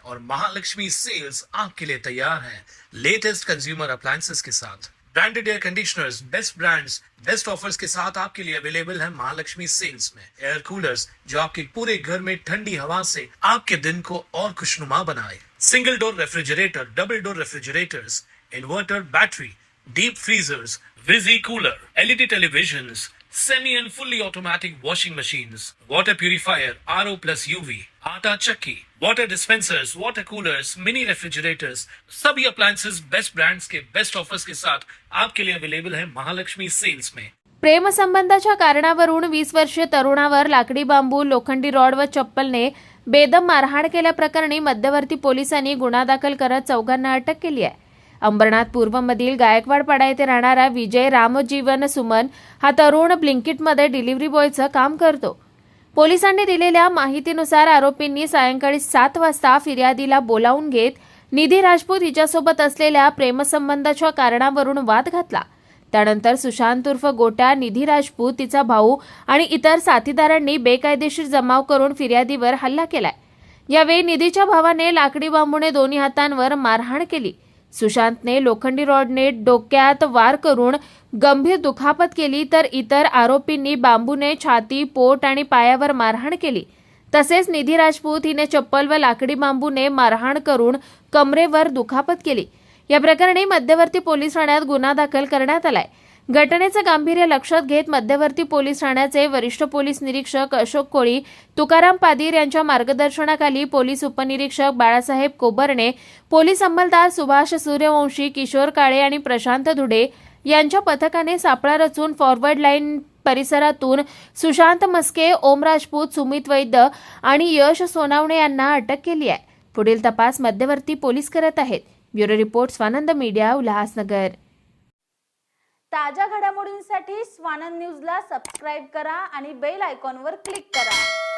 और महालक्ष्मी सेल्स आपके लिए तैयार है लेटेस्ट कंज्यूमर अप्लायंसेस के साथ। Branded air conditioners, best brands, best offers के साथ आपके लिए अवेलेबल है महालक्ष्मी सेल्स में। एयर कूलर्स जो आपके पूरे घर में ठंडी हवा से आपके दिन को और खुशनुमा बनाए। Single door refrigerator, double door refrigerators, inverter battery, deep freezers, विजी cooler, LED televisions, semi and fully automatic washing machines, water purifier, RO plus UV, आटा चक्की, water dispensers, water coolers, mini refrigerators, सभी appliances बेस्ट ब्रांड्स के best offers के साथ आपके लिए available है Mahalakshmi sales में। प्रेमसंबंधाच्या कारणावरून 20 वर्षीय तरुणावर लाकडी बांबू, लोखंडी रॉड व चप्पलने बेदम मारहाण केल्याप्रकरणी मध्यवर्ती पोलिसांनी गुन्हा दाखल करत चौघांना अटक केली आहे। अंबरनाथ पूर्वमधील गायकवाडपाडा येथे राहणारा विजय रामजीवन सुमन हा तरुण ब्लिंकिटमध्ये डिलिव्हरी बॉयचं काम करतो। पोलिसांनी दिलेल्या माहितीनुसार आरोपींनी सायंकाळी 7 वाजता फिर्यादीला बोलावून घेत निधी राजपूत हिच्यासोबत असलेल्या प्रेमसंबंधाच्या कारणावरून वाद घातला। त्यानंतर सुशांत उर्फ गोट्या, निधी राजपूत, तिचा भाऊ आणि इतर साथीदारांनी बेकायदेशीर जमाव करून फिर्यादीवर हल्ला केलाय। यावेळी निधीच्या भावाने लाकडी बांबूने दोन्ही हातांवर मारहाण केली। सुशांतने लोखंडी रॉडने डोक्यात वार करून गंभीर दुखापत केली, तर इतर आरोपींनी बांबूने छाती, पोट आणि पायावर मारहाण केली। तसेच निधी राजपूत हिने चप्पल व लाकडी बांबूने मारहाण करून कमरेवर दुखापत केली। या प्रकरणी मध्यवर्ती पोलीस ठाण्यात गुन्हा दाखल करण्यात आलाय। घटनेचं गांभीर्य लक्षात घेत मध्यवर्ती पोलीस ठाण्याचे वरिष्ठ पोलीस निरीक्षक अशोक कोळी, तुकाराम पादीर यांच्या मार्गदर्शनाखाली पोलीस उपनिरीक्षक बाळासाहेब कोबरणे, पोलीस अंमलदार सुभाष सूर्यवंशी, किशोर काळे आणि प्रशांत धुडे यांच्या पथकाने सापळा रचून फॉरवर्ड लाईन परिसरातून सुशांत मस्के, ओम राजपूत, सुमित वैद्य आणि यश सोनावणे यांना अटक केली आहे। पुढील तपास मध्यवर्ती पोलीस करत आहेत। Bureau report, Swanand media, Ulhasnagar. ताज्या घडामोडींसाठी स्वानंद न्यूजला सबस्क्राइब करा आणि बेल आयकॉनवर क्लिक करा।